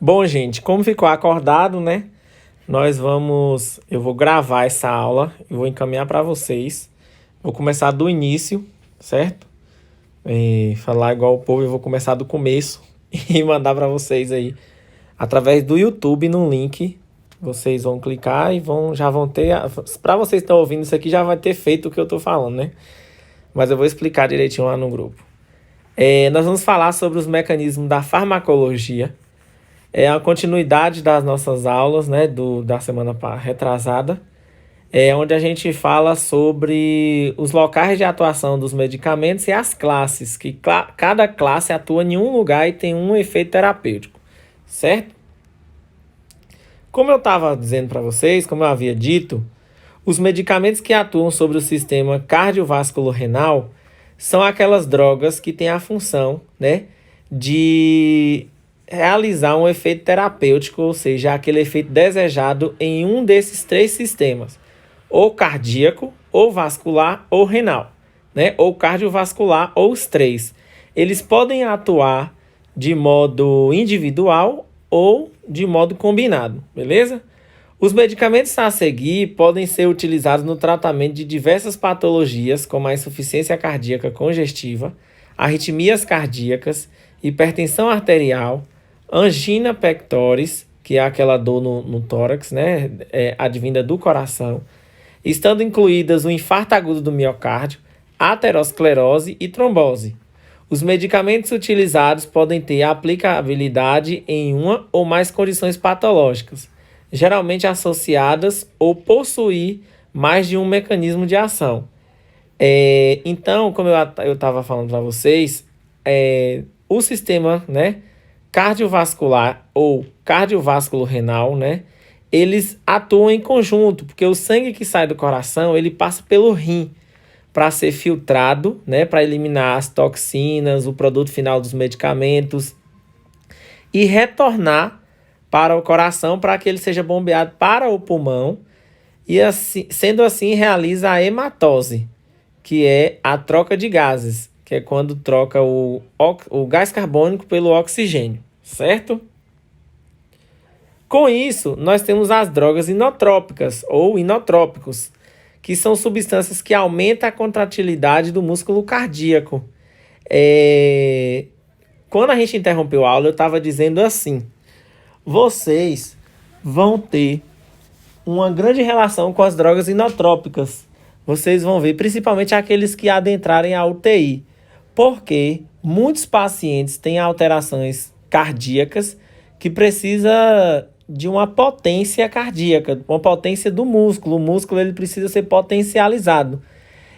Bom, gente, como ficou acordado, né? Eu vou gravar essa aula e vou encaminhar para vocês. Vou começar do início, certo? Falar igual o povo, eu vou começar do começo e mandar para vocês aí através do YouTube no link. Vocês vão clicar e já vão ter. Para vocês que estão ouvindo isso aqui, já vai ter feito o que eu tô falando, né? Mas eu vou explicar direitinho lá no grupo. Nós vamos falar sobre os mecanismos da farmacologia. É a continuidade das nossas aulas, né, da semana retrasada, onde a gente fala sobre os locais de atuação dos medicamentos e as classes, que cada classe atua em um lugar e tem um efeito terapêutico, certo? Como eu estava dizendo para vocês, como eu havia dito, os medicamentos que atuam sobre o sistema cardiovascular-renal são aquelas drogas que têm a função, né, de realizar um efeito terapêutico, ou seja, aquele efeito desejado em um desses três sistemas, ou cardíaco, ou vascular, ou renal, né? Ou cardiovascular, ou os três. Eles podem atuar de modo individual ou de modo combinado, beleza? Os medicamentos a seguir podem ser utilizados no tratamento de diversas patologias, como a insuficiência cardíaca congestiva, arritmias cardíacas, hipertensão arterial, angina pectoris, que é aquela dor no tórax, né, advinda do coração, estando incluídas o infarto agudo do miocárdio, aterosclerose e trombose. Os medicamentos utilizados podem ter aplicabilidade em uma ou mais condições patológicas, geralmente associadas ou possuir mais de um mecanismo de ação. Então, como eu estava falando para vocês, o sistema, né, cardiovascular ou cardiovasculo-renal, né, eles atuam em conjunto, porque o sangue que sai do coração, ele passa pelo rim para ser filtrado, né, para eliminar as toxinas, o produto final dos medicamentos e retornar para o coração para que ele seja bombeado para o pulmão e assim, sendo assim realiza a hematose, que é a troca de gases, que é quando troca o gás carbônico pelo oxigênio, certo? Com isso, nós temos as drogas inotrópicas ou inotrópicos, que são substâncias que aumentam a contratilidade do músculo cardíaco. Quando a gente interrompeu a aula, eu estava dizendo assim: vocês vão ter uma grande relação com as drogas inotrópicas. Vocês vão ver, principalmente aqueles que adentrarem a UTI, porque muitos pacientes têm alterações cardíacas que precisa de uma potência cardíaca, uma potência do músculo. O músculo ele precisa ser potencializado.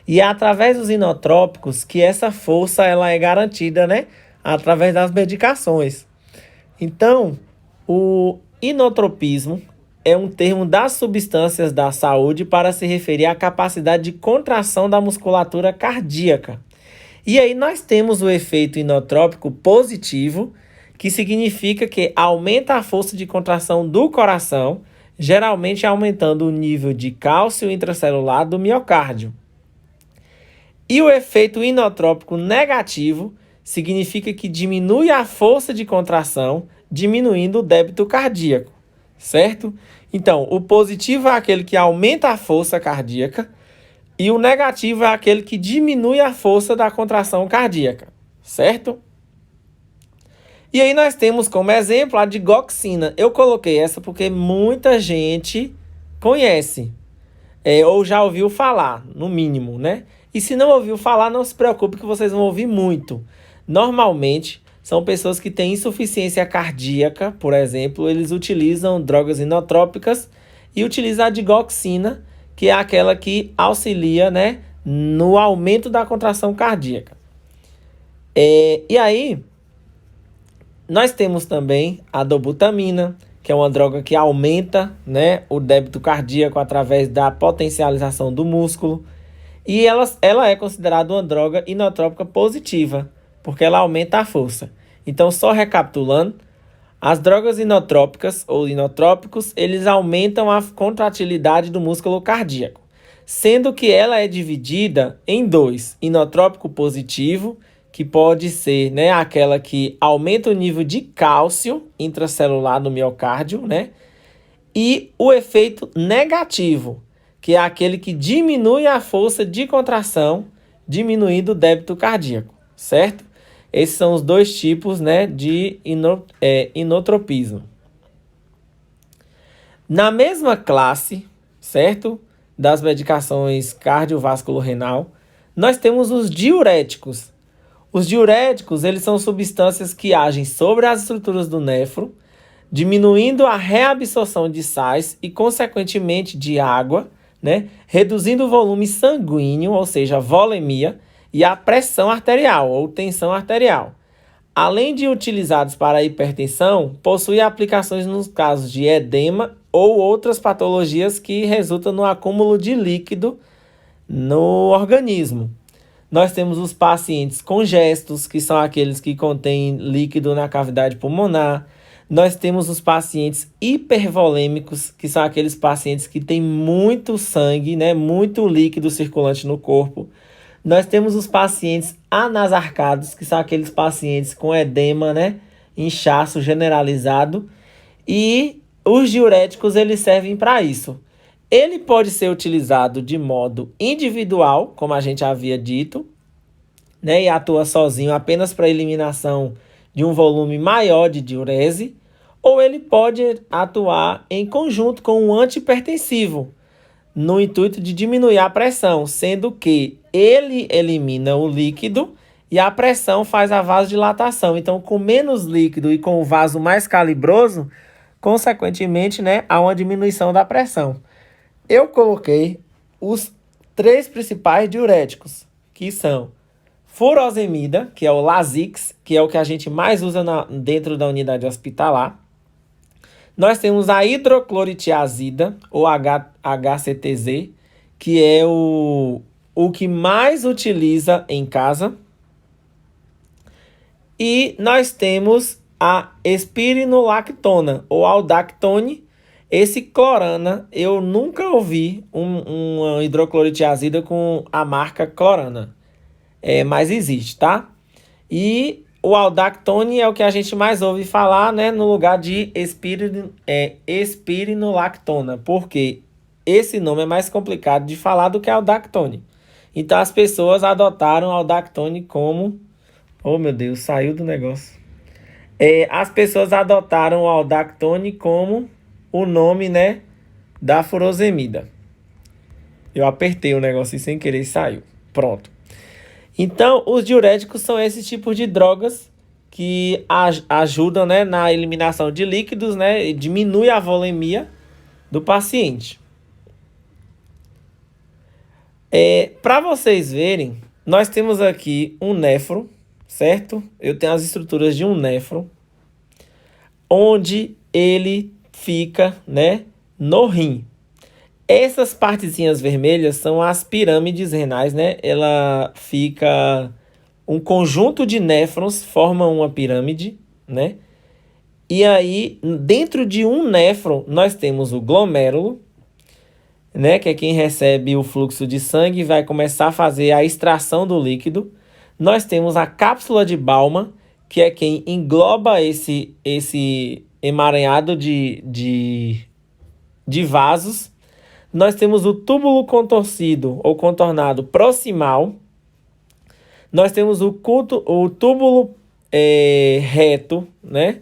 E é através dos inotrópicos que essa força ela é garantida, né? Através das medicações. Então, o inotropismo é um termo das substâncias da saúde para se referir à capacidade de contração da musculatura cardíaca. E aí nós temos o efeito inotrópico positivo, que significa que aumenta a força de contração do coração, geralmente aumentando o nível de cálcio intracelular do miocárdio. E o efeito inotrópico negativo significa que diminui a força de contração, diminuindo o débito cardíaco, certo? Então, o positivo é aquele que aumenta a força cardíaca e o negativo é aquele que diminui a força da contração cardíaca, certo? E aí nós temos como exemplo a digoxina. Eu coloquei essa porque muita gente conhece, ou já ouviu falar, no mínimo, né? E se não ouviu falar, não se preocupe que vocês vão ouvir muito. Normalmente, são pessoas que têm insuficiência cardíaca, por exemplo, eles utilizam drogas inotrópicas e utilizam a digoxina, que é aquela que auxilia, né, no aumento da contração cardíaca. E aí, nós temos também a dobutamina, que é uma droga que aumenta, né, o débito cardíaco através da potencialização do músculo. E ela é considerada uma droga inotrópica positiva, porque ela aumenta a força. Então, só recapitulando, as drogas inotrópicas ou inotrópicos, eles aumentam a contratilidade do músculo cardíaco, sendo que ela é dividida em dois: inotrópico positivo, que pode ser, né, aquela que aumenta o nível de cálcio intracelular no miocárdio, né? E o efeito negativo, que é aquele que diminui a força de contração, diminuindo o débito cardíaco, certo? Esses são os dois tipos, né, de inotropismo. Na mesma classe, certo? Das medicações cardiovasculo-renal, nós temos os diuréticos. Os diuréticos, eles são substâncias que agem sobre as estruturas do néfro, diminuindo a reabsorção de sais e, consequentemente, de água, né? Reduzindo o volume sanguíneo, ou seja, a volemia, e a pressão arterial, ou tensão arterial. Além de utilizados para a hipertensão, possui aplicações nos casos de edema ou outras patologias que resultam no acúmulo de líquido no organismo. Nós temos os pacientes congestos, que são aqueles que contêm líquido na cavidade pulmonar. Nós temos os pacientes hipervolêmicos, que são aqueles pacientes que têm muito sangue, né, muito líquido circulante no corpo. Nós temos os pacientes anasarcados, que são aqueles pacientes com edema, né, inchaço generalizado. E os diuréticos, eles servem para isso. Ele pode ser utilizado de modo individual, como a gente havia dito, né, e atua sozinho apenas para eliminação de um volume maior de diurese, ou ele pode atuar em conjunto com um antihipertensivo, no intuito de diminuir a pressão, sendo que ele elimina o líquido e a pressão faz a vasodilatação. Então, com menos líquido e com o vaso mais calibroso, consequentemente, né, há uma diminuição da pressão. Eu coloquei os 3 principais diuréticos, que são furosemida, que é o Lasix, que é o que a gente mais usa dentro da unidade hospitalar. Nós temos a hidrocloritiazida, ou HCTZ, que é o que mais utiliza em casa. E nós temos a espironolactona, ou aldactone. Esse clorana, eu nunca ouvi uma hidrocloritiazida com a marca clorana. Mas existe, tá? E o aldactone é o que a gente mais ouve falar, né, no lugar de espironolactona, porque esse nome é mais complicado de falar do que aldactone. Então as pessoas adotaram o aldactone como... Oh, meu Deus, saiu do negócio. As pessoas adotaram o aldactone como o nome, né, da furosemida. Eu apertei o negócio e sem querer saiu. Pronto. Então, os diuréticos são esses tipos de drogas que ajudam, né, na eliminação de líquidos, né, e diminui a volemia do paciente. Para vocês verem, nós temos aqui um néfro, certo? Eu tenho as estruturas de um néfro, onde ele fica, né, no rim. Essas partezinhas vermelhas são as pirâmides renais, né? Ela fica... Um conjunto de néfrons forma uma pirâmide, né? E aí, dentro de um néfron, nós temos o glomérulo, né? Que é quem recebe o fluxo de sangue e vai começar a fazer a extração do líquido. Nós temos a cápsula de Bowman, que é quem engloba esse emaranhado de vasos. Nós temos o túbulo contorcido ou contornado proximal. Nós temos o túbulo reto, né,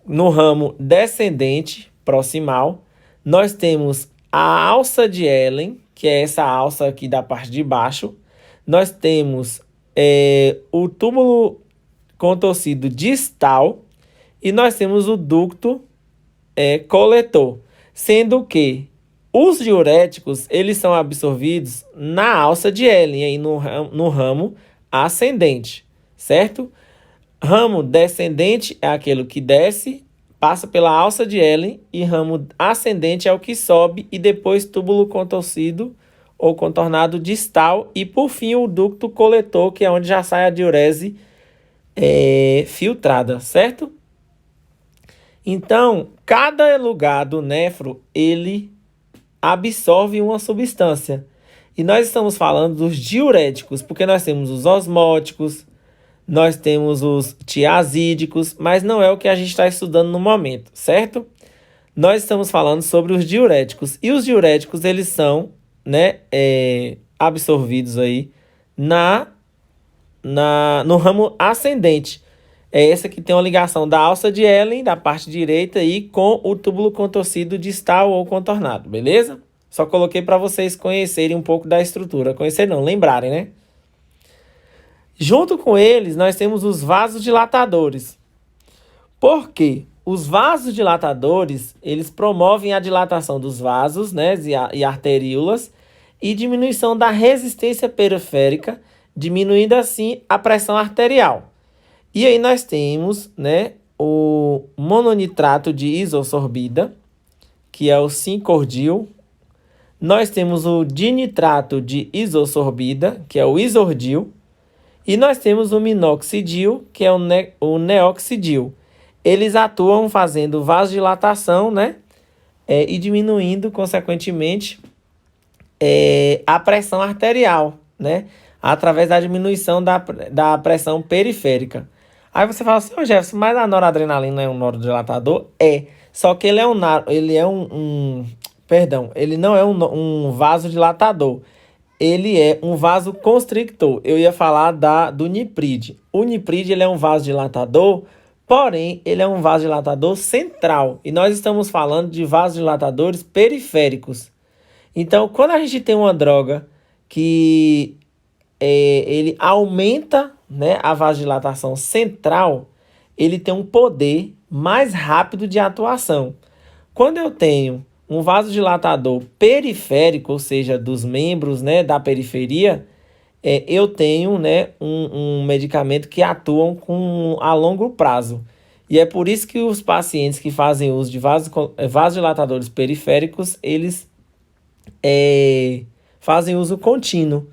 no ramo descendente proximal. Nós temos a alça de Ellen, que é essa alça aqui da parte de baixo. Nós temos o túbulo contorcido distal. E nós temos o ducto coletor, sendo que os diuréticos, eles são absorvidos na alça de Ellen, aí no ramo ascendente, certo? Ramo descendente é aquele que desce, passa pela alça de Ellen, e ramo ascendente é o que sobe, e depois túbulo contorcido ou contornado distal, e por fim o ducto coletor, que é onde já sai a diurese filtrada, certo? Então, cada lugar do néfro, ele absorve uma substância. E nós estamos falando dos diuréticos, porque nós temos os osmóticos, nós temos os tiazídicos, mas não é o que a gente está estudando no momento, certo? Nós estamos falando sobre os diuréticos, e os diuréticos, eles são, né, absorvidos aí no ramo ascendente. É essa que tem uma ligação da alça de Ehlen, da parte direita, e com o túbulo contorcido distal ou contornado, beleza? Só coloquei para vocês conhecerem um pouco da estrutura. Conhecer não, lembrarem, né? Junto com eles, nós temos os vasodilatadores. Por quê? Os vasodilatadores, eles promovem a dilatação dos vasos, né, e arteríolas e diminuição da resistência periférica, diminuindo assim a pressão arterial. E aí nós temos, né, o mononitrato de isosorbida, que é o 5-cordil. Nós temos o dinitrato de isosorbida, que é o isordil. E nós temos o minoxidil, que é o neoxidil. Eles atuam fazendo vasodilatação, né, e diminuindo, consequentemente, a pressão arterial, né, através da diminuição da pressão periférica. Aí você fala assim, Jefferson, mas a noradrenalina é um neurodilatador? Só que ele não é um vasodilatador. Ele é um vasoconstrictor. Eu ia falar do Niprid. O Niprid, ele é um vasodilatador, porém, ele é um vasodilatador central. E nós estamos falando de vasodilatadores periféricos. Então, quando a gente tem uma droga que ele aumenta, né, a vasodilatação central, ele tem um poder mais rápido de atuação. Quando eu tenho um vasodilatador periférico, ou seja, dos membros, né, da periferia, eu tenho, né, um medicamento que atuam a longo prazo. E é por isso que os pacientes que fazem uso de vasodilatadores periféricos, eles fazem uso contínuo.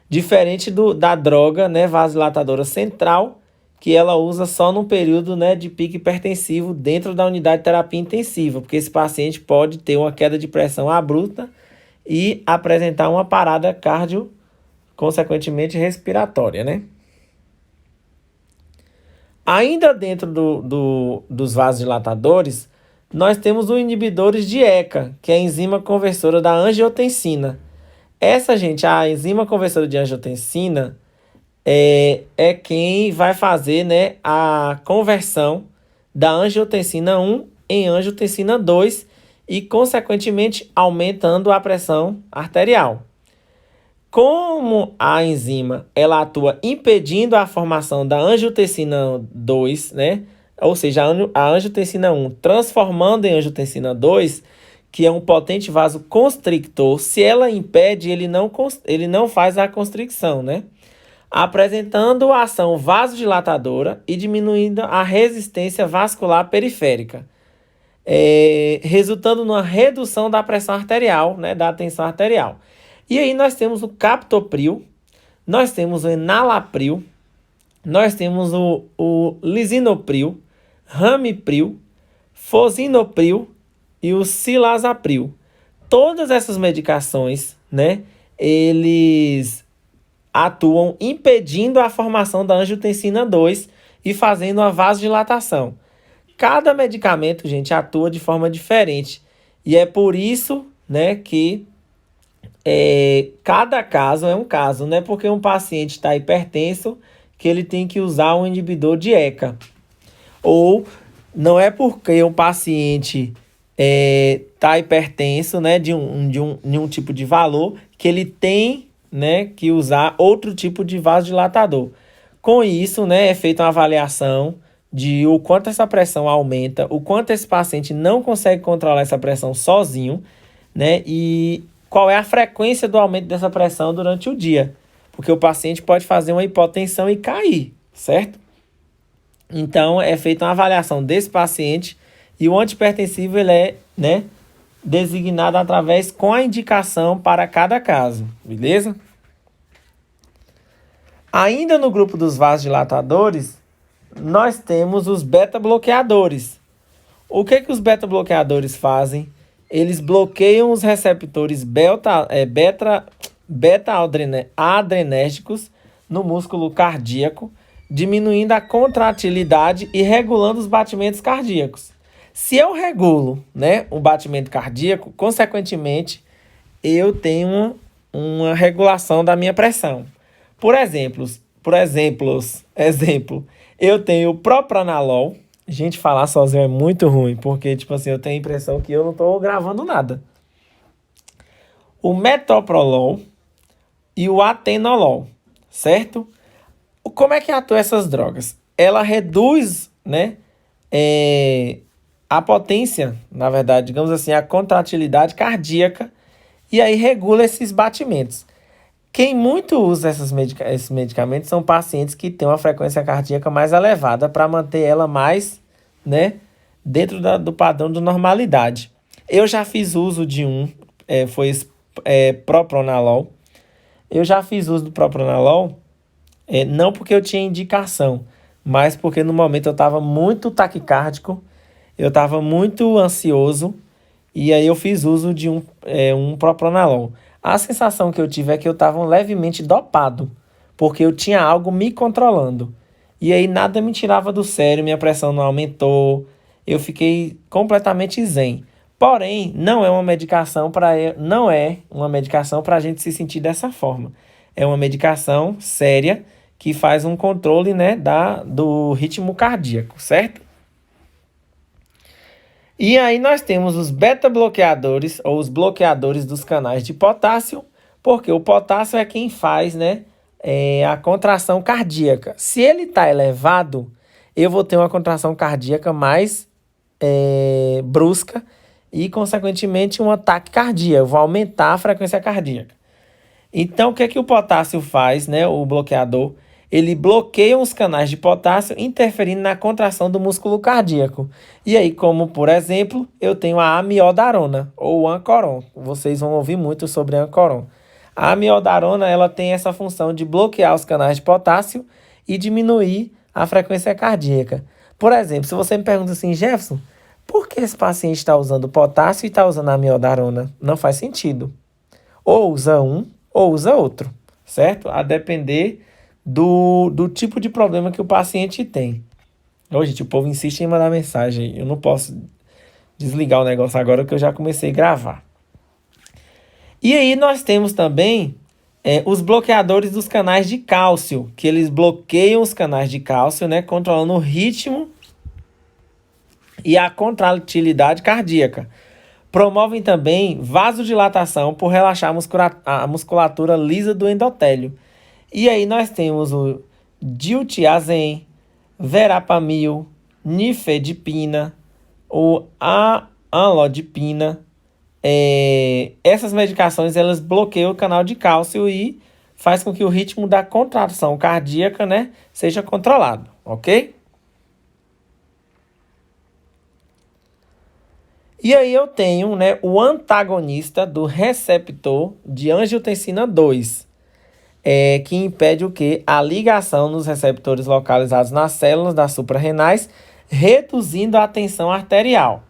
Diferente da droga, né, vasodilatadora central, que ela usa só num período, né, de pico hipertensivo dentro da unidade de terapia intensiva, porque esse paciente pode ter uma queda de pressão abrupta e apresentar uma parada cardio, consequentemente respiratória, né? Ainda dentro dos vasodilatadores, nós temos os inibidores de ECA, que é a enzima conversora da angiotensina. A enzima conversora de angiotensina é quem vai fazer, né, a conversão da angiotensina 1 em angiotensina 2 e, consequentemente, aumentando a pressão arterial. Como a enzima ela atua impedindo a formação da angiotensina 2, né, ou seja, a angiotensina 1 transformando em angiotensina 2, que é um potente vasoconstrictor, se ela impede, ele não faz a constricção, né? Apresentando a ação vasodilatadora e diminuindo a resistência vascular periférica, resultando numa redução da pressão arterial, né, da tensão arterial. E aí nós temos o captopril, nós temos o enalapril, nós temos o lisinopril, ramipril, fosinopril e o cilazapril. Todas essas medicações, né, eles atuam impedindo a formação da angiotensina 2 e fazendo a vasodilatação. Cada medicamento, gente, atua de forma diferente. E é por isso, né, que cada caso é um caso. Não é porque um paciente está hipertenso que ele tem que usar um inibidor de ECA. Ou não é porque o paciente está hipertenso, né, de um tipo de valor, que ele tem, né, que usar outro tipo de vasodilatador. Com isso, né, é feita uma avaliação de o quanto essa pressão aumenta, o quanto esse paciente não consegue controlar essa pressão sozinho, né, e qual é a frequência do aumento dessa pressão durante o dia. Porque o paciente pode fazer uma hipotensão e cair, certo? Então, é feita uma avaliação desse paciente e o antihipertensivo ele é, né, designado através com a indicação para cada caso, beleza? Ainda no grupo dos vasodilatadores, nós temos os beta-bloqueadores. O que os beta-bloqueadores fazem? Eles bloqueiam os receptores beta-adrenérgicos no músculo cardíaco diminuindo a contratilidade e regulando os batimentos cardíacos. Se eu regulo, né, o batimento cardíaco, consequentemente, eu tenho uma regulação da minha pressão. Exemplo, eu tenho o propranolol. Gente, falar sozinho é muito ruim, porque, tipo assim, eu tenho a impressão que eu não estou gravando nada. O metoprolol e o atenolol, certo? Como é que atuam essas drogas? Ela reduz, né, a potência, na verdade, digamos assim, a contratilidade cardíaca e aí regula esses batimentos. Quem muito usa esses medicamentos são pacientes que têm uma frequência cardíaca mais elevada para manter ela mais, né, dentro do padrão de normalidade. Eu já fiz uso de propranolol. Eu já fiz uso do propranolol, não porque eu tinha indicação, mas porque no momento eu estava muito taquicárdico, eu estava muito ansioso, e aí eu fiz uso de um propranolol. A sensação que eu tive é que eu estava levemente dopado, porque eu tinha algo me controlando. E aí nada me tirava do sério, minha pressão não aumentou, eu fiquei completamente zen. Porém, não é uma medicação para a gente se sentir dessa forma. É uma medicação séria que faz um controle, né, do ritmo cardíaco, certo? E aí nós temos os beta-bloqueadores ou os bloqueadores dos canais de potássio, porque o potássio é quem faz, né, a contração cardíaca. Se ele está elevado, eu vou ter uma contração cardíaca mais brusca e, consequentemente, um ataque cardíaco. Eu vou aumentar a frequência cardíaca. Então, o que é que o potássio faz, né, o bloqueador? Ele bloqueia os canais de potássio, interferindo na contração do músculo cardíaco. E aí, como por exemplo, eu tenho a amiodarona ou Ancoron. Vocês vão ouvir muito sobre Ancoron. A amiodarona, ela tem essa função de bloquear os canais de potássio e diminuir a frequência cardíaca. Por exemplo, se você me pergunta assim, Jefferson, por que esse paciente está usando potássio e está usando a amiodarona? Não faz sentido. Ou usa um, ou usa outro, certo? A depender do tipo de problema que o paciente tem. Ô, gente, o povo insiste em mandar mensagem. Eu não posso desligar o negócio agora que eu já comecei a gravar. E aí nós temos também os bloqueadores dos canais de cálcio, que eles bloqueiam os canais de cálcio, né, controlando o ritmo e a contratilidade cardíaca. Promovem também vasodilatação por relaxar a musculatura lisa do endotélio. E aí nós temos o diltiazem, verapamil, nifedipina, o amlodipina. Essas medicações elas bloqueiam o canal de cálcio e faz com que o ritmo da contração cardíaca, né, seja controlado, ok? E aí eu tenho, né, o antagonista do receptor de angiotensina 2. Que impede o quê? A ligação nos receptores localizados nas células das suprarrenais, reduzindo a tensão arterial.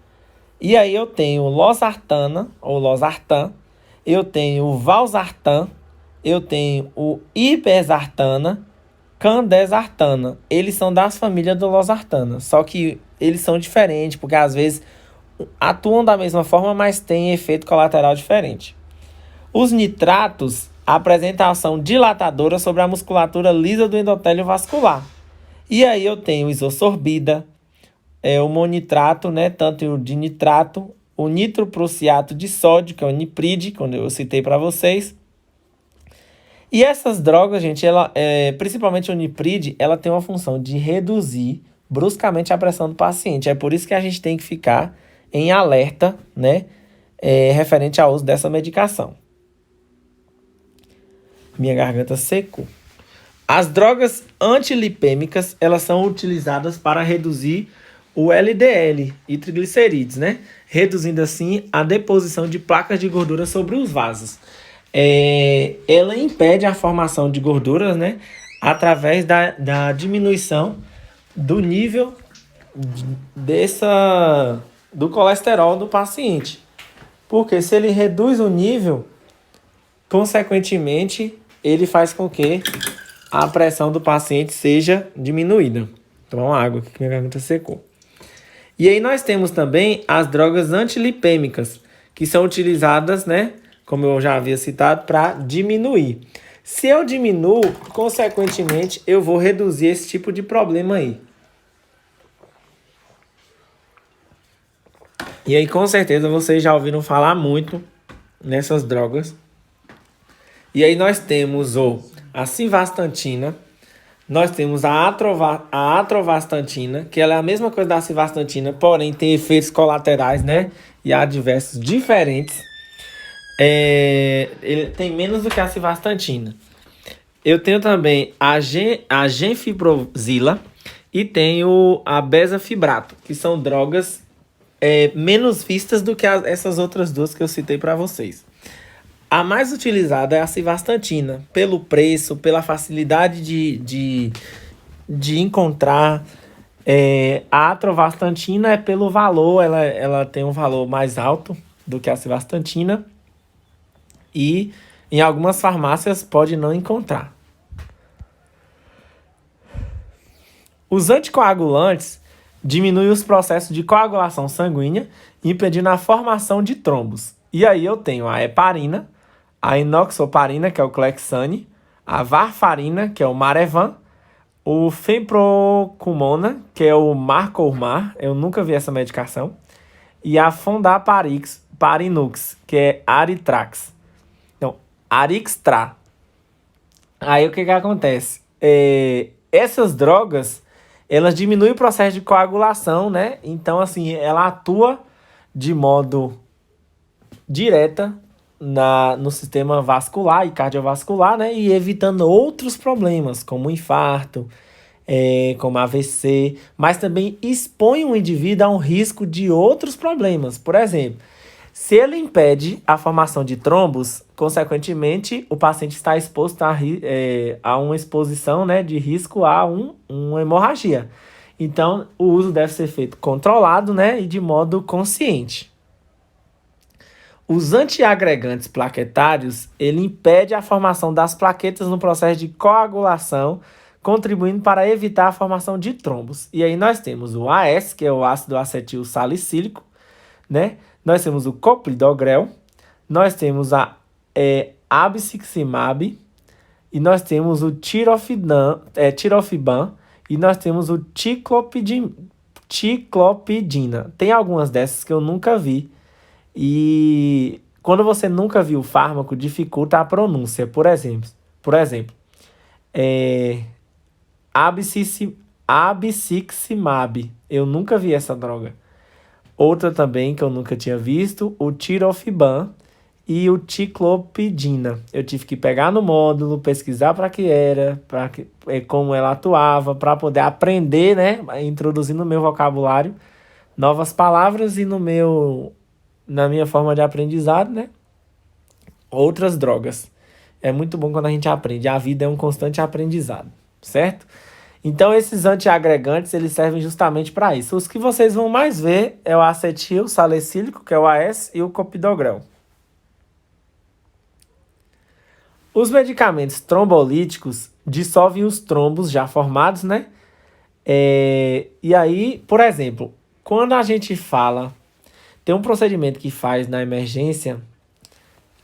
E aí eu tenho losartana, ou losartan, eu tenho o valsartan, eu tenho o irbesartana, candesartana. Eles são das famílias do losartana, só que eles são diferentes, porque às vezes atuam da mesma forma, mas têm efeito colateral diferente. Os nitratos apresentam ação dilatadora sobre a musculatura lisa do endotélio vascular. E aí eu tenho isosorbida, o monitrato, né, tanto o de nitrato, o nitroprussiato de sódio, que é o nipride, quando eu citei para vocês. E essas drogas, gente, principalmente o nipride, ela tem uma função de reduzir bruscamente a pressão do paciente. É por isso que a gente tem que ficar em alerta, né, referente ao uso dessa medicação. Minha garganta secou. As drogas antilipêmicas, elas são utilizadas para reduzir o LDL e triglicerídeos, né? Reduzindo assim a deposição de placas de gordura sobre os vasos. Ela impede a formação de gorduras, né? Através da diminuição do nível do colesterol do paciente. Porque se ele reduz o nível, consequentemente, ele faz com que a pressão do paciente seja diminuída. Tomar uma água aqui que minha garganta secou. E aí nós temos também as drogas antilipêmicas, que são utilizadas, né, como eu já havia citado, para diminuir. Se eu diminuo, consequentemente, eu vou reduzir esse tipo de problema aí. E aí, com certeza, vocês já ouviram falar muito nessas drogas. E aí nós temos a simvastatina, nós temos a atrovastatina, que ela é a mesma coisa da simvastatina, porém tem efeitos colaterais, né? E adversos diferentes. Ele tem menos do que a simvastatina. Eu tenho também a genfibrozila e tenho a bezafibrato, que são drogas menos vistas do que essas outras duas que eu citei para vocês. A mais utilizada é a simvastatina, pelo preço, pela facilidade de encontrar. A atrovastatina é pelo valor, ela tem um valor mais alto do que a simvastatina e em algumas farmácias pode não encontrar. Os anticoagulantes diminuem os processos de coagulação sanguínea, impedindo a formação de trombos. E aí eu tenho a heparina, a enoxaparina, que é o Clexane, a varfarina, que é o Marevan, o fenprocumona, que é o Marcomar, eu nunca vi essa medicação, e a fondaparinux, que é Aritrax. Então, Arixtra. Aí o que acontece? Essas drogas, elas diminuem o processo de coagulação, né? Então, assim, ela atua de modo direta no sistema vascular e cardiovascular, né? E evitando outros problemas, como infarto, como AVC, mas também expõe o indivíduo a um risco de outros problemas. Por exemplo, se ele impede a formação de trombos, consequentemente, o paciente está exposto a uma exposição, né, de risco a uma hemorragia. Então, o uso deve ser feito controlado, né, e de modo consciente. Os antiagregantes plaquetários, ele impede a formação das plaquetas no processo de coagulação, contribuindo para evitar a formação de trombos. E aí nós temos o AS, que é o ácido acetil salicílico, né? Nós temos o clopidogrel, nós temos a abciximab, e nós temos o tirofiban, e nós temos o ticlopidina. Tem algumas dessas que eu nunca vi. E quando você nunca viu o fármaco, dificulta a pronúncia. Por exemplo, abciximab. Eu nunca vi essa droga. Outra também que eu nunca tinha visto, o tirofiban e o ticlopidina. Eu tive que pegar no módulo, pesquisar para que era, como ela atuava, para poder aprender, né? Introduzir no meu vocabulário novas palavras e na minha forma de aprendizado, né? Outras drogas. É muito bom quando a gente aprende. A vida é um constante aprendizado, certo? Então, esses antiagregantes, eles servem justamente para isso. Os que vocês vão mais ver é o acetil salicílico, que é o AS, e o clopidogrel. Os medicamentos trombolíticos dissolvem os trombos já formados, né? E aí, por exemplo, quando a gente fala... Tem um procedimento que faz na emergência,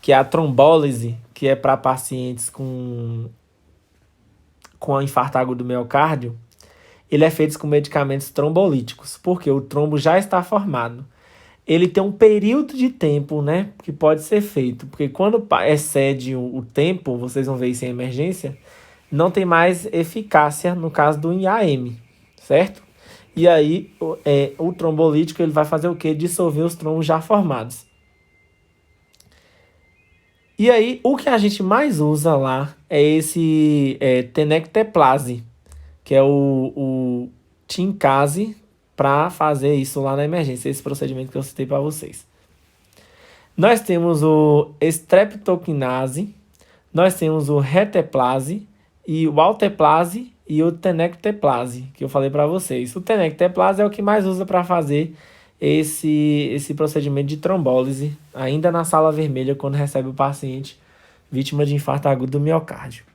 que é a trombólise, que é para pacientes com infarto agudo do miocárdio. Ele é feito com medicamentos trombolíticos, porque o trombo já está formado. Ele tem um período de tempo, né, que pode ser feito, porque quando excede o tempo, vocês vão ver isso em emergência, não tem mais eficácia no caso do IAM, certo? E aí, o trombolítico ele vai fazer o quê? Dissolver os trombos já formados. E aí, o que a gente mais usa lá é esse tenecteplase, que é o Tincase, para fazer isso lá na emergência, esse procedimento que eu citei para vocês. Nós temos o streptokinase, nós temos o reteplase, e o alteplase e o tenecteplase, que eu falei para vocês. O tenecteplase é o que mais usa para fazer esse procedimento de trombólise, ainda na sala vermelha, quando recebe o paciente vítima de infarto agudo do miocárdio.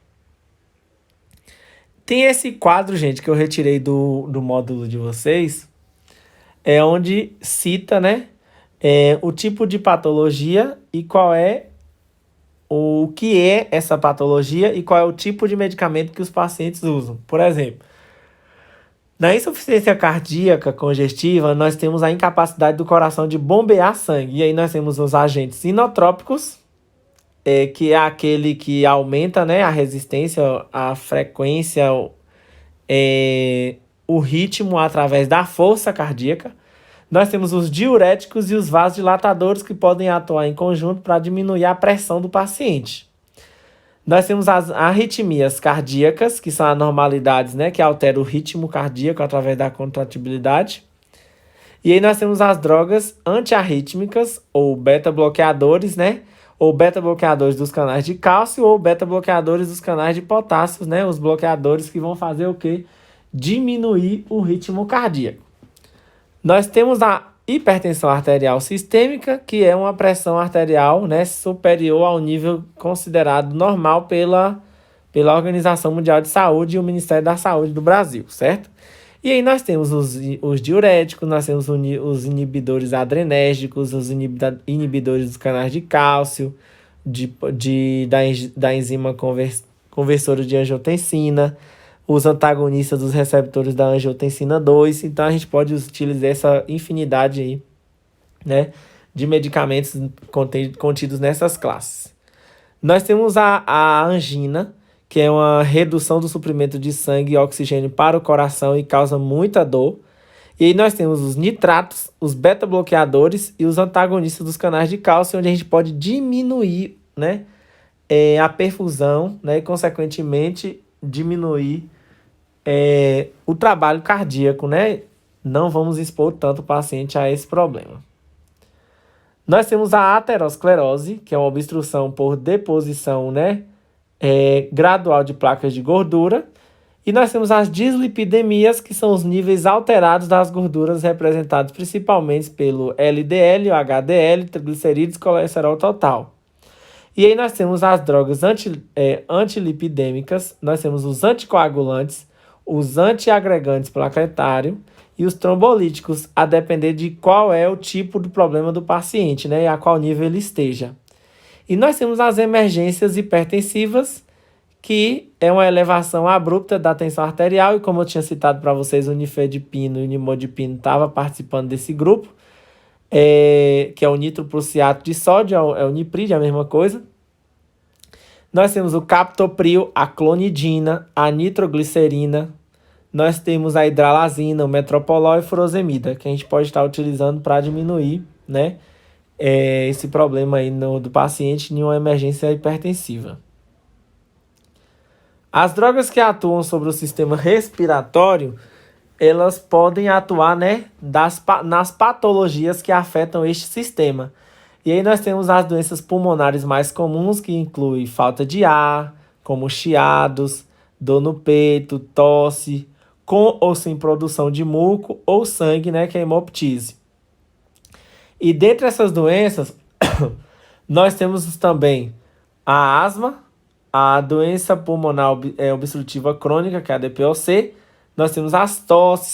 Tem esse quadro, gente, que eu retirei do módulo de vocês, onde cita, né, o tipo de patologia e qual é o que é essa patologia e qual é o tipo de medicamento que os pacientes usam. Por exemplo, na insuficiência cardíaca congestiva, nós temos a incapacidade do coração de bombear sangue. E aí nós temos os agentes inotrópicos, que é aquele que aumenta, né, a resistência, a frequência, o ritmo através da força cardíaca. Nós temos os diuréticos e os vasodilatadores que podem atuar em conjunto para diminuir a pressão do paciente. Nós temos as arritmias cardíacas, que são anormalidades, né, que alteram o ritmo cardíaco através da contratibilidade. E aí nós temos as drogas antiarrítmicas, ou beta-bloqueadores, né, ou beta-bloqueadores dos canais de cálcio, ou beta-bloqueadores dos canais de potássio, né, os bloqueadores que vão fazer o quê? Diminuir o ritmo cardíaco. Nós temos a hipertensão arterial sistêmica, que é uma pressão arterial, né, superior ao nível considerado normal pela Organização Mundial de Saúde e o Ministério da Saúde do Brasil, certo? E aí nós temos os diuréticos, nós temos os inibidores adrenérgicos, os inibidores dos canais de cálcio, da enzima conversora de angiotensina, os antagonistas dos receptores da angiotensina 2. Então, a gente pode utilizar essa infinidade aí, né, de medicamentos contidos nessas classes. Nós temos a angina, que é uma redução do suprimento de sangue e oxigênio para o coração e causa muita dor. E aí nós temos os nitratos, os beta-bloqueadores e os antagonistas dos canais de cálcio, onde a gente pode diminuir, né, a perfusão, né, e, consequentemente, diminuir o trabalho cardíaco, né? Não vamos expor tanto o paciente a esse problema. Nós temos a aterosclerose, que é uma obstrução por deposição, né, gradual de placas de gordura. E nós temos as dislipidemias, que são os níveis alterados das gorduras representados principalmente pelo LDL, o HDL, triglicerídeos e colesterol total. E aí nós temos as drogas antilipidêmicas, nós temos os anticoagulantes, os antiagregantes plaquetários e os trombolíticos, a depender de qual é o tipo do problema do paciente, né, e a qual nível ele esteja. E nós temos as emergências hipertensivas, que é uma elevação abrupta da tensão arterial, e como eu tinha citado para vocês, o nifedipino e o nimodipino estavam participando desse grupo, que é o nitroprusiato de sódio, é o niprid, é a mesma coisa. Nós temos o captopril, a clonidina, a nitroglicerina. Nós temos a hidralazina, o metoprolol e furosemida, que a gente pode estar utilizando para diminuir, né, esse problema aí do paciente em uma emergência hipertensiva. As drogas que atuam sobre o sistema respiratório, elas podem atuar, né, nas patologias que afetam este sistema. E aí nós temos as doenças pulmonares mais comuns, que incluem falta de ar, como chiados, dor no peito, tosse, com ou sem produção de muco ou sangue, né, que é a hemoptise. E dentre essas doenças, nós temos também a asma, a doença pulmonar obstrutiva crônica, que é a DPOC. Nós temos as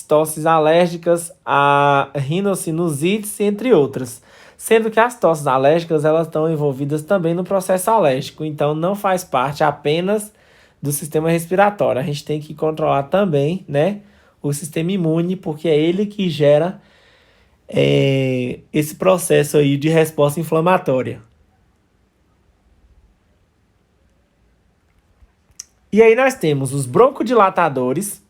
tosses alérgicas, a rinossinusites, entre outras. Sendo que as tosses alérgicas, elas estão envolvidas também no processo alérgico, então não faz parte apenas do sistema respiratório. A gente tem que controlar também, né, o sistema imune, porque é ele que gera esse processo aí de resposta inflamatória. E aí nós temos os broncodilatadores,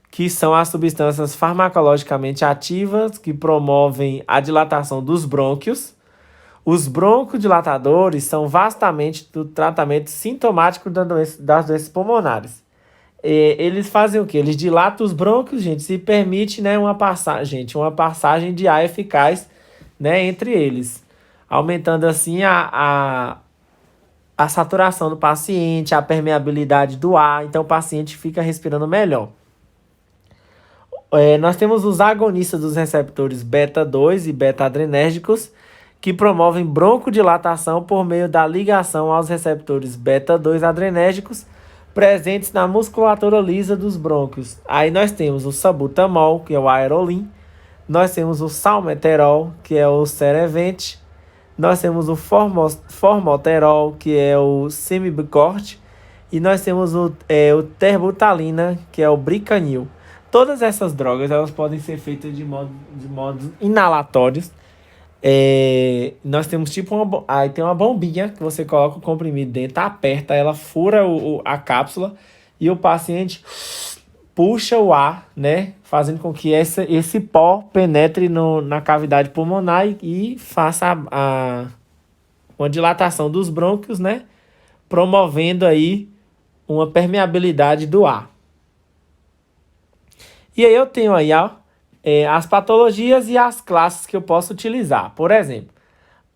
que são as substâncias farmacologicamente ativas que promovem a dilatação dos brônquios. Os broncodilatadores são vastamente do tratamento sintomático das doenças pulmonares. Eles fazem o quê? Eles dilatam os brônquios, gente, e permite, né, uma passagem de ar eficaz, né, entre eles, aumentando assim a saturação do paciente, a permeabilidade do ar, então o paciente fica respirando melhor. Nós temos os agonistas dos receptores beta-2 e beta-adrenérgicos, que promovem broncodilatação por meio da ligação aos receptores beta-2 adrenérgicos presentes na musculatura lisa dos brônquios. Aí nós temos o salbutamol, que é o aerolim. Nós temos o salmeterol, que é o Cerevent. Nós temos o formoterol, que é o Semibicort. E nós temos o terbutalina, que é o Bricanil. Todas essas drogas elas podem ser feitas de modos inalatórios. Nós temos tipo aí tem uma bombinha que você coloca o comprimido dentro, aperta, ela fura a cápsula e o paciente puxa o ar, né? Fazendo com que esse pó penetre na cavidade pulmonar e faça uma dilatação dos brônquios, né? Promovendo aí uma permeabilidade do ar. E aí eu tenho aí as patologias e as classes que eu posso utilizar. Por exemplo,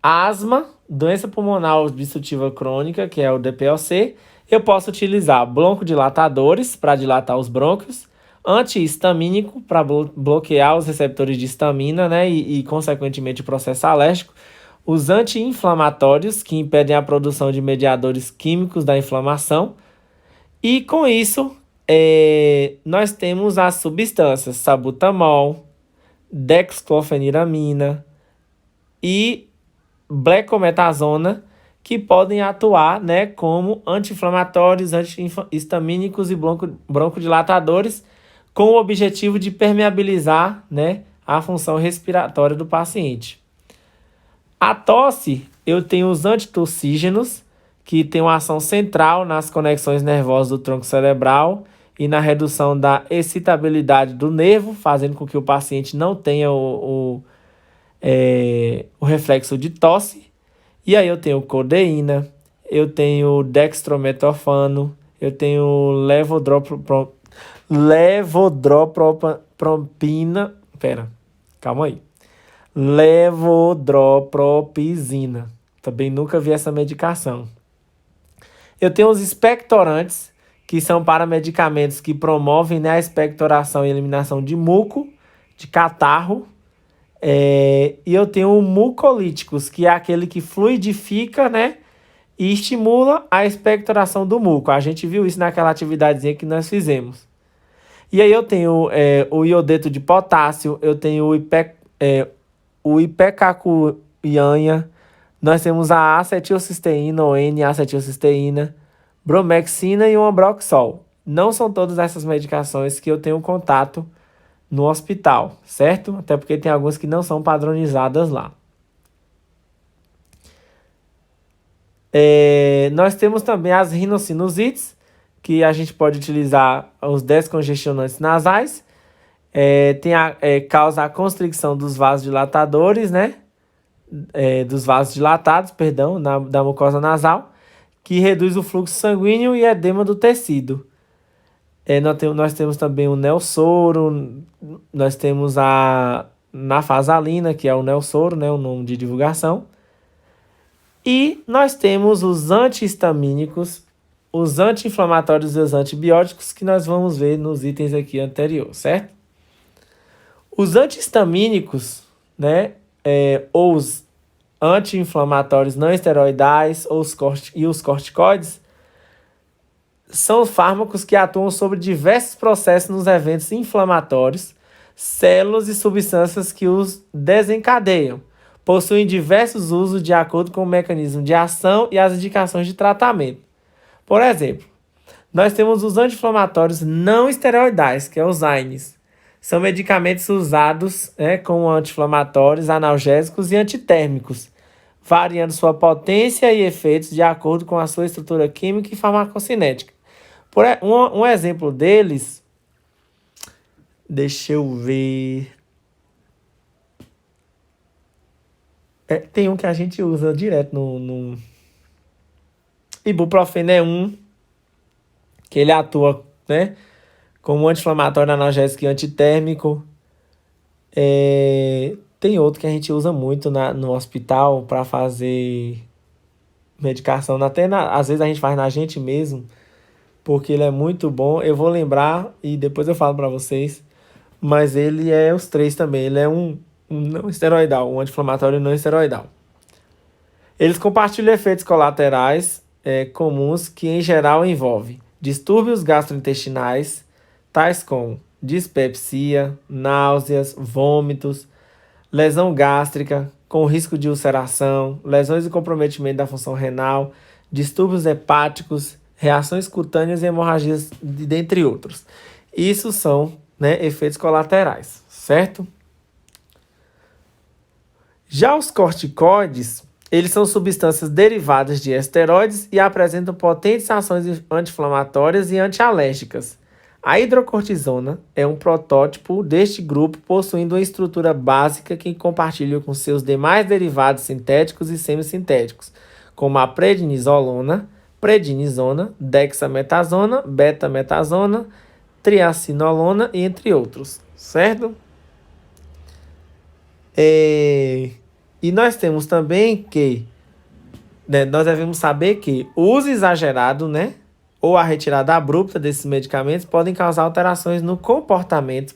asma, doença pulmonar obstrutiva crônica, que é o DPOC. Eu posso utilizar broncodilatadores para dilatar os brônquios, antihistamínico para bloquear os receptores de histamina, né, e consequentemente o processo alérgico. Os anti-inflamatórios, que impedem a produção de mediadores químicos da inflamação. E com isso, nós temos as substâncias salbutamol, dexclofeniramina e blecometazona, que podem atuar, né, como anti-inflamatórios, antihistamínicos e broncodilatadores, com o objetivo de permeabilizar, né, a função respiratória do paciente. A tosse, eu tenho os antitussígenos, que tem uma ação central nas conexões nervosas do tronco cerebral e na redução da excitabilidade do nervo, fazendo com que o paciente não tenha o reflexo de tosse. E aí eu tenho codeína, eu tenho dextrometofano, eu tenho levodropropina, levodropropizina. Também nunca vi essa medicação. Eu tenho os expectorantes, que são para medicamentos que promovem, né, a expectoração e eliminação de muco, de catarro. E eu tenho mucolíticos, que é aquele que fluidifica, né, e estimula a expectoração do muco. A gente viu isso naquela atividadezinha que nós fizemos. E aí eu tenho o iodeto de potássio, eu tenho o ipecacuanha, nós temos a acetilcisteína ou N-acetilcisteína, bromexina e o ambroxol. Não são todas essas medicações que eu tenho contato no hospital, certo? Até porque tem algumas que não são padronizadas lá. Nós temos também as rinocinusites, que a gente pode utilizar os descongestionantes nasais. Causa a constricção dos vasos dilatadores, né? Dos vasos dilatados, perdão, da mucosa nasal, que reduz o fluxo sanguíneo e edema do tecido. Nós temos também o Nelsoro, nós temos a nafasalina, que é o Nelsoro, né, o nome de divulgação. E nós temos os antihistamínicos, os anti-inflamatórios e os antibióticos, que nós vamos ver nos itens aqui anterior, certo? Os antihistamínicos, né, ou os anti-inflamatórios não esteroidais e os corticoides, são fármacos que atuam sobre diversos processos nos eventos inflamatórios, células e substâncias que os desencadeiam. Possuem diversos usos de acordo com o mecanismo de ação e as indicações de tratamento. Por exemplo, nós temos os anti-inflamatórios não esteroidais, que é os AINES. São medicamentos usados, como anti-inflamatórios, analgésicos e antitérmicos, variando sua potência e efeitos de acordo com a sua estrutura química e farmacocinética. Um exemplo deles, deixa eu ver. Tem um que a gente usa direto no ibuprofeno é um, que ele atua, né, como anti-inflamatório, analgésico e antitérmico. Tem outro que a gente usa muito no hospital para fazer medicação. Às vezes a gente faz na gente mesmo, porque ele é muito bom. Eu vou lembrar e depois eu falo para vocês. Mas ele é os três também. Ele é um não esteroidal, um anti-inflamatório não esteroidal. Eles compartilham efeitos colaterais comuns que, em geral, envolvem distúrbios gastrointestinais, tais como dispepsia, náuseas, vômitos, lesão gástrica, com risco de ulceração, lesões e comprometimento da função renal, distúrbios hepáticos, reações cutâneas e hemorragias, dentre outros. Isso são, né, efeitos colaterais, certo? Já os corticoides, eles são substâncias derivadas de esteroides e apresentam potentes ações anti-inflamatórias e antialérgicas. A hidrocortisona é um protótipo deste grupo, possuindo uma estrutura básica que compartilha com seus demais derivados sintéticos e semissintéticos, como a prednisona, dexametasona, betametasona, triacinolona, entre outros, certo? E nós temos também que, né, nós devemos saber que o uso exagerado, né, ou a retirada abrupta desses medicamentos podem causar alterações no comportamento,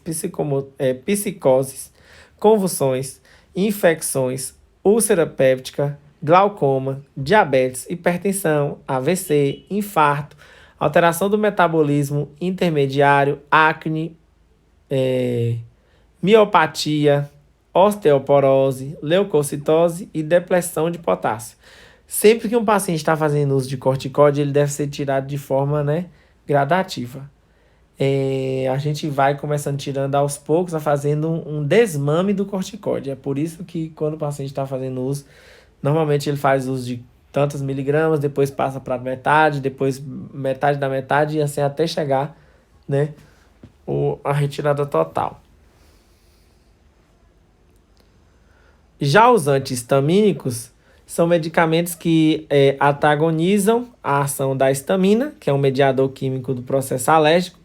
psicoses, convulsões, infecções, úlcera péptica, glaucoma, diabetes, hipertensão, AVC, infarto, alteração do metabolismo intermediário, acne, miopatia, osteoporose, leucocitose e depressão de potássio. Sempre que um paciente está fazendo uso de corticóide, ele deve ser tirado de forma, né, gradativa. A gente vai começando tirando aos poucos, fazendo um desmame do corticóide. É por isso que quando o paciente está fazendo uso, normalmente ele faz uso de tantos miligramas, depois passa para metade, depois metade da metade e assim até chegar, né, a retirada total. Já os antihistamínicos são medicamentos que antagonizam a ação da histamina, que é um mediador químico do processo alérgico,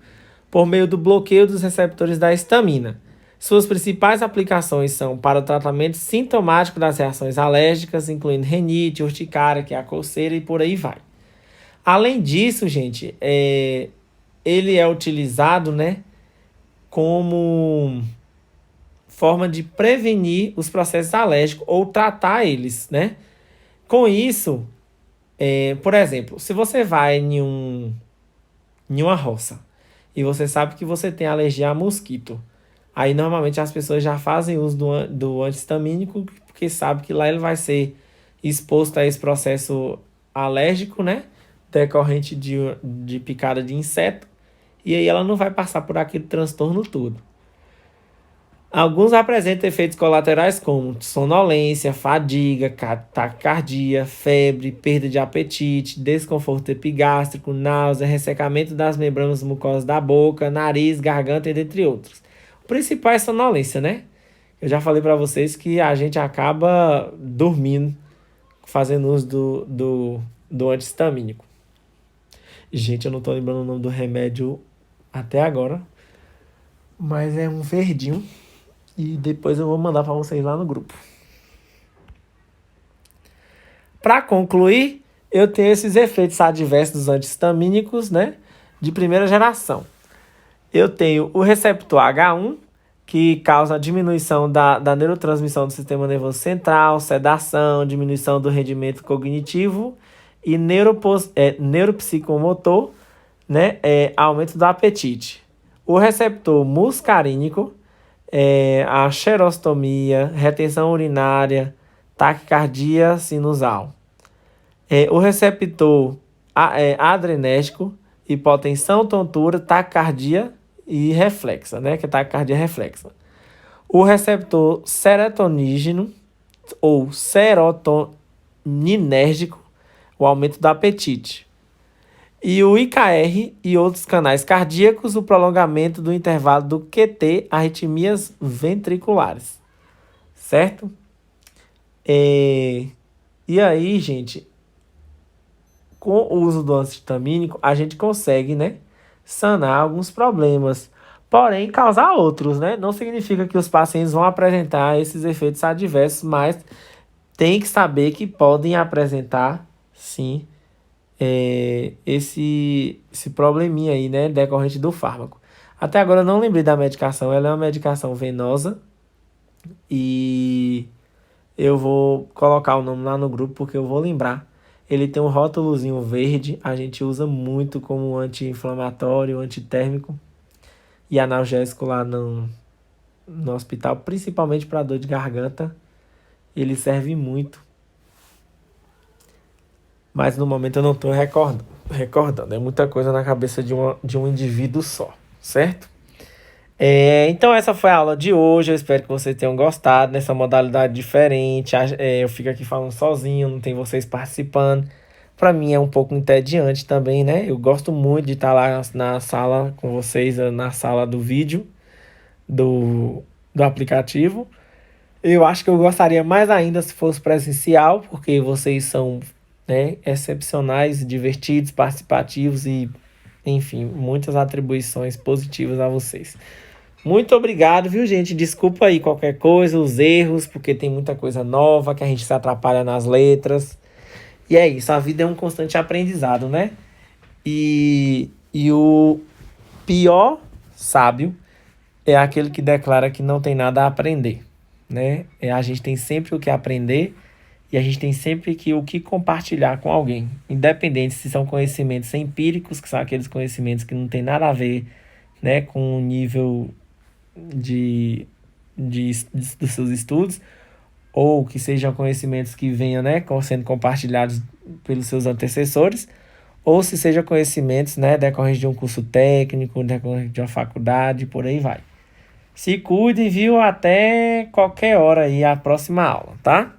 por meio do bloqueio dos receptores da histamina. Suas principais aplicações são para o tratamento sintomático das reações alérgicas, incluindo rinite, urticária, que é a coceira, e por aí vai. Além disso, gente, ele é utilizado, né, como forma de prevenir os processos alérgicos ou tratar eles, né? Com isso, por exemplo, se você vai em uma roça e você sabe que você tem alergia a mosquito, aí normalmente as pessoas já fazem uso do antihistamínico porque sabe que lá ele vai ser exposto a esse processo alérgico, né? Decorrente de picada de inseto, e aí ela não vai passar por aquele transtorno todo. Alguns apresentam efeitos colaterais como sonolência, fadiga, taquicardia, febre, perda de apetite, desconforto epigástrico, náusea, ressecamento das membranas mucosas da boca, nariz, garganta, entre outros. O principal é sonolência, né? Eu já falei para vocês que a gente acaba dormindo fazendo uso do antihistamínico. Gente, eu não tô lembrando o nome do remédio até agora, mas é um verdinho. E depois eu vou mandar para vocês lá no grupo. Para concluir, eu tenho esses efeitos adversos dos antihistamínicos, né, de primeira geração. Eu tenho o receptor H1, que causa a diminuição da neurotransmissão do sistema nervoso central, sedação, diminuição do rendimento cognitivo e neuropsicomotor, né, aumento do apetite. O receptor muscarínico, a xerostomia, retenção urinária, taquicardia sinusal. O receptor adrenérgico, hipotensão, tontura, taquicardia e reflexa, né? Que é taquicardia reflexa. O receptor serotonígeno ou serotoninérgico, o aumento do apetite. E o IKR e outros canais cardíacos, o prolongamento do intervalo do QT, arritmias ventriculares. Certo? E aí, gente, com o uso do antihistamínico, a gente consegue, né, sanar alguns problemas, porém causar outros, né? Não significa que os pacientes vão apresentar esses efeitos adversos, mas tem que saber que podem apresentar, sim, esse probleminha aí, né, decorrente do fármaco. Até agora eu não lembrei da medicação, ela é uma medicação venosa e eu vou colocar o nome lá no grupo porque eu vou lembrar. Ele tem um rótulozinho verde, a gente usa muito como anti-inflamatório, antitérmico e analgésico lá no hospital, principalmente para dor de garganta. Ele serve muito, mas no momento eu não estou recordando. É muita coisa na cabeça de um indivíduo só, certo? Então essa foi a aula de hoje. Eu espero que vocês tenham gostado nessa modalidade diferente. Eu fico aqui falando sozinho, não tem vocês participando. Para mim é um pouco entediante também, né? Eu gosto muito de estar lá na sala com vocês, na sala do vídeo do aplicativo. Eu acho que eu gostaria mais ainda se fosse presencial, porque vocês são, né, excepcionais, divertidos, participativos e, enfim, muitas atribuições positivas a vocês. Muito obrigado, viu, gente? Desculpa aí qualquer coisa, os erros, porque tem muita coisa nova que a gente se atrapalha nas letras. E é isso, a vida é um constante aprendizado, né? E o pior sábio é aquele que declara que não tem nada a aprender, né? A gente tem sempre o que aprender e a gente tem sempre o que compartilhar com alguém. Independente se são conhecimentos empíricos, que são aqueles conhecimentos que não tem nada a ver, né, com o nível dos seus estudos, ou que sejam conhecimentos que venham, né, sendo compartilhados pelos seus antecessores, ou se sejam conhecimentos, né, decorrentes de um curso técnico, decorrente de uma faculdade, por aí vai. Se cuidem, viu? Até qualquer hora aí, a próxima aula, tá?